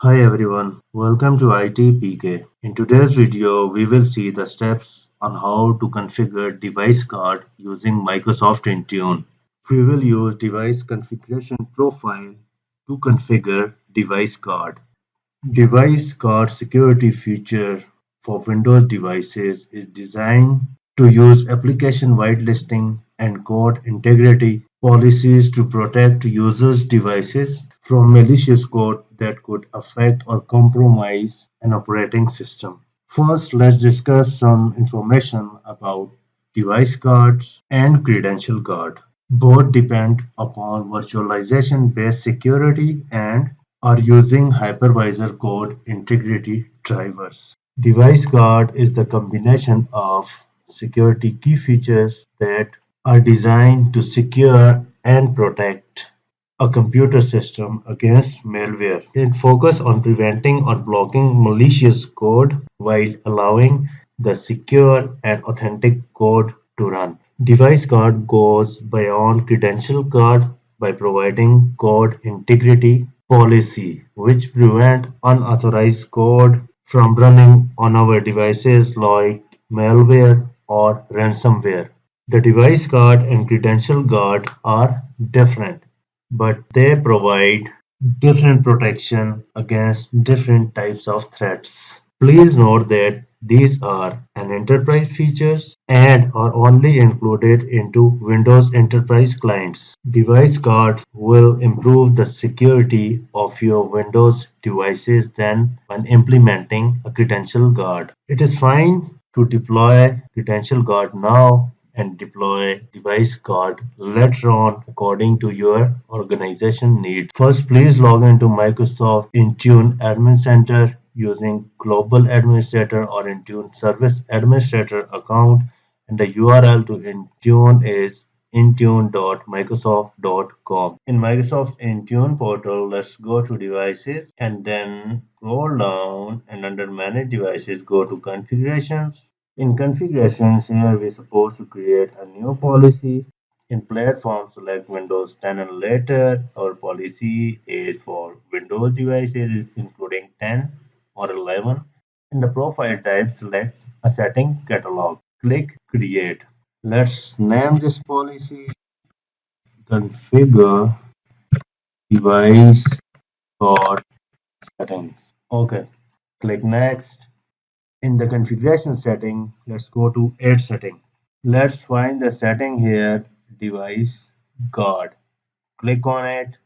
Hi everyone, welcome to IT PK. In today's video, we will see the steps on how to configure device card using Microsoft Intune. We will use device configuration profile to configure device card. Device card security feature for Windows devices is designed to use application whitelisting and code integrity policies to protect users' devices from malicious code that could affect or compromise an operating system. First, let's discuss some information about device cards and credential card. Both depend upon virtualization-based security and are using hypervisor code integrity drivers. Device guard is the combination of security key features that are designed to secure and protect a computer system against malware. It focuses on preventing or blocking malicious code while allowing the secure and authentic code to run. Device guard goes beyond credential guard by providing code integrity policy, which prevent unauthorized code from running on our devices like malware or ransomware. The device guard and credential guard are different, but they provide different protection against different types of threats. Please note that these are an enterprise features and are only included into Windows Enterprise clients. Device Guard will improve the security of your Windows devices than when implementing a credential guard. It is fine to deploy credential guard now and deploy device guard later on according to your organization needs. First, please log into Microsoft Intune Admin Center using Global Administrator or Intune Service Administrator account, and the URL to Intune is intune.microsoft.com. In Microsoft Intune portal, let's go to devices and then scroll down and under manage devices go to configurations. In configurations, here we're supposed to create a new policy. In platform, select Windows 10 and later. Our policy is for Windows devices including 10 or 11. In the profile type, select a setting catalog. Click Create. Let's name this policy Configure Device for Settings. Okay, click Next. In the configuration setting, let's go to Add Setting. Let's find the setting here, Device Guard. Click on it.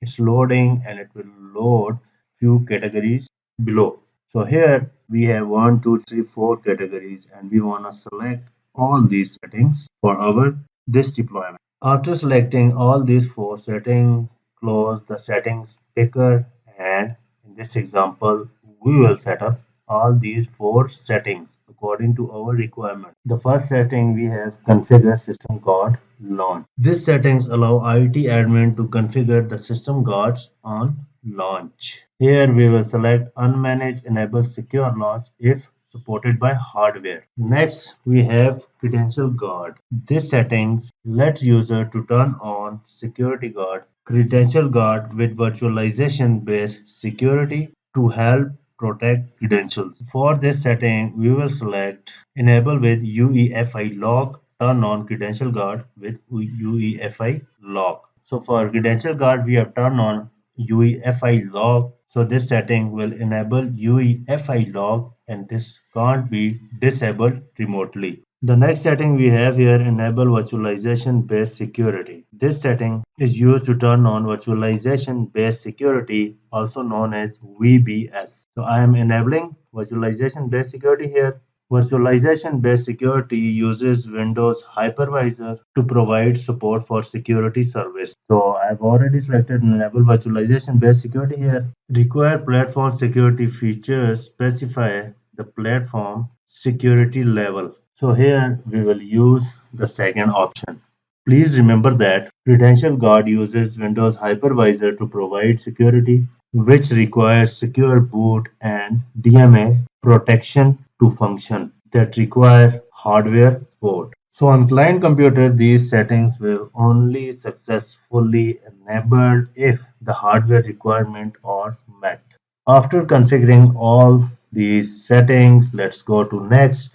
It's loading and it will load few categories below. So here we have 1, 2, 3, 4 categories and we want to select all these settings for our this deployment. After selecting all these 4 settings, close the settings picker, and in this example we will set up all these 4 settings according to our requirement. The first setting we have configure system guard launch. These settings allow IT admin to configure the system guards on launch. Here we will select unmanage enable secure launch if supported by hardware. Next, we have credential guard. This settings lets user to turn on security guard, credential guard with virtualization based security to help protect credentials. For this setting, we will select enable with UEFI lock, turn on credential guard with UEFI lock. So for credential guard, we have turned on UEFI lock. So this setting will enable UEFI lock and this can't be disabled remotely. The next setting we have here enable virtualization based security. This setting is used to turn on virtualization based security, also known as VBS. So I am enabling virtualization based security here. Virtualization-based security uses Windows Hypervisor to provide support for security service. So I've already selected enable virtualization-based security here. Require platform security features specify the platform security level. So here we will use the second option. Please remember that Credential Guard uses Windows Hypervisor to provide security, which requires secure boot and DMA protection to function that require hardware support. So on client computer, these settings will only successfully enabled if the hardware requirement are met. After configuring all these settings, let's go to next.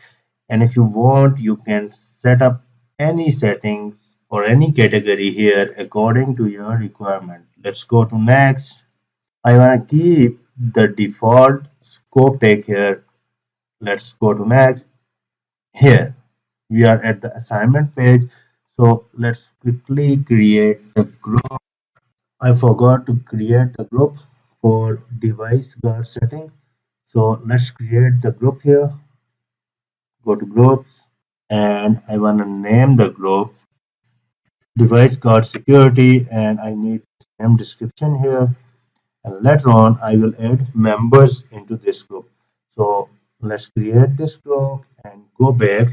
And if you want, you can set up any settings or any category here according to your requirement. Let's go to next. I want to keep the default scope tag here. Let's go to next. Here we are at the assignment page. So let's quickly create the group. I forgot to create the group for device guard settings. So let's create the group here. Go to groups and I want to name the group device guard security and I need the same description here. And later on, I will add members into this group. So let's create this group and go back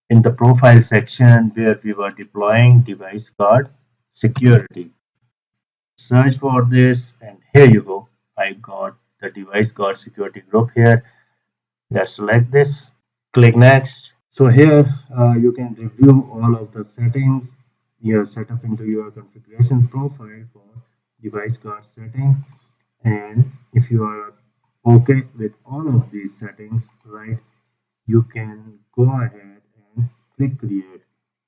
in the profile section where we were deploying device guard security. Search for this and here you go. I got the device guard security group here. Let's select this, click next. So here you can review all of the settings you have set up into your configuration profile for device guard settings. And if you are okay with all of these settings, right, you can go ahead and click create.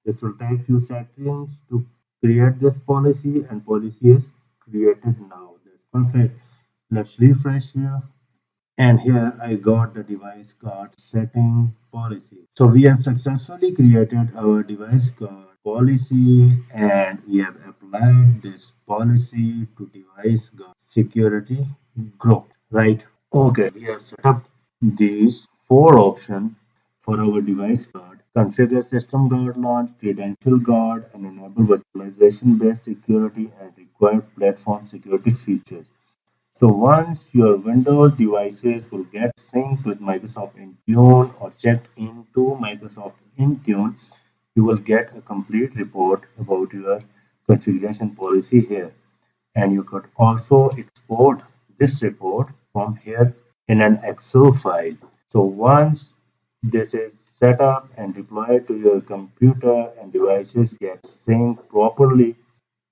This will take few seconds to create this policy and policy is created now. That's perfect. Let's refresh here. And here I got the device guard setting policy. So we have successfully created our device guard policy and we have applied this policy to device guard security group, right? Okay, we have set up these four options for our device guard. Configure system guard launch, credential guard, and enable virtualization based security and required platform security features. So once your Windows devices will get synced with Microsoft Intune or checked into Microsoft Intune, you will get a complete report about your configuration policy here. And you could also export this report from here in an Excel file. So once this is set up and deployed to your computer and devices get synced properly,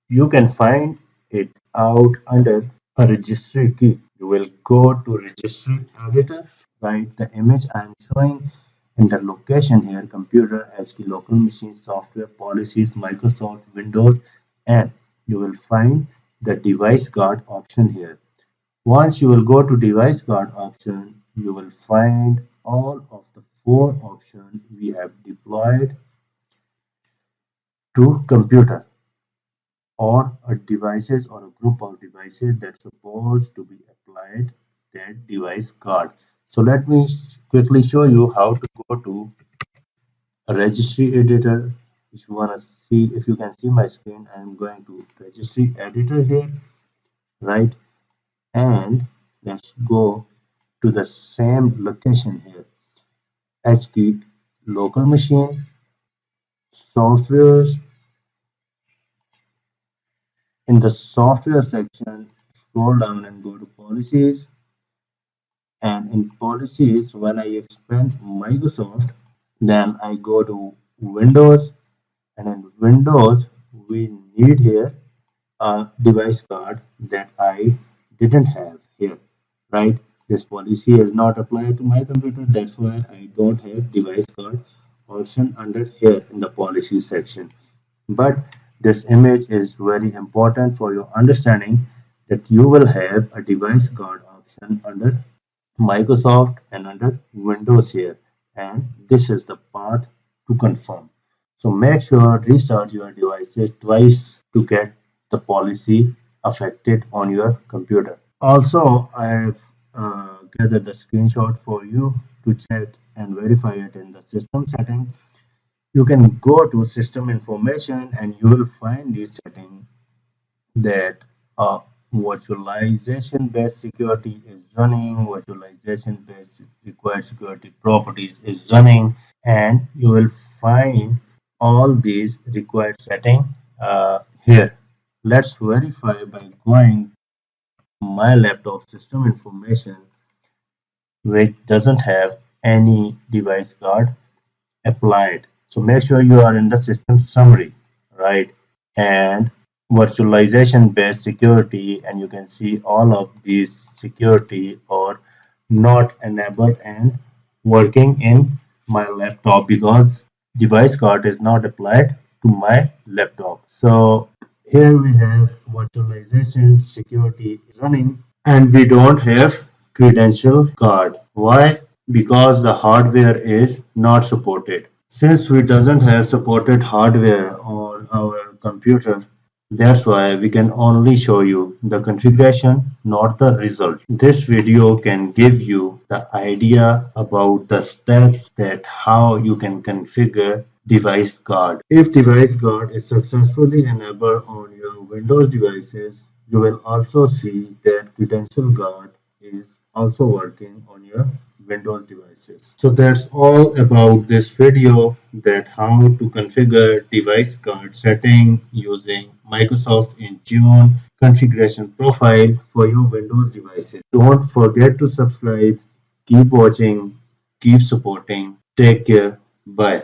you can find it out under a registry key. You will go to registry editor, write the image I am showing in the location here, computer, HK, local machine, software, policies, Microsoft, Windows, and you will find the device guard option here. Once you will go to device guard option, you will find all of the four options we have deployed to computer or a devices or a group of devices that's supposed to be applied that device guard. So let me quickly show you how to go to a registry editor. If you want to see, if you can see my screen, I'm going to registry editor here, right? And let's go to the same location here. HT local machine, software. In the software section, scroll down and go to policies. And in policies, when I expand Microsoft, then I go to Windows, and in Windows, we need here a device guard that I didn't have here, right? This policy is not applied to my computer, that's why I don't have device guard option under here in the policy section. But this image is very important for your understanding that you will have a device guard option under Microsoft and under Windows here, and this is the path to confirm. So make sure restart your devices twice to get the policy affected on your computer. Also, I have gathered the screenshot for you to check and verify it in the system setting. You can go to system information and you will find this setting that virtualization based security is running, virtualization based required security properties is running, and you will find all these required setting here. Let's verify by going my laptop system information, which doesn't have any device guard applied. So make sure you are in the system summary, right? And virtualization based security, and you can see all of these security are not enabled and working in my laptop because device card is not applied to my laptop. So here we have virtualization security running and we don't have credential card. Why? Because the hardware is not supported. Since we doesn't have supported hardware on our computer, that's why we can only show you the configuration, not the result. This video can give you the idea about the steps that how you can configure device guard. If device guard is successfully enabled on your Windows devices, you will also see that credential guard is also working on your Windows devices. So that's all about this video, that how to configure device guard setting using Microsoft Intune configuration profile for your Windows devices. Don't forget to subscribe, keep watching, keep supporting. Take care. Bye.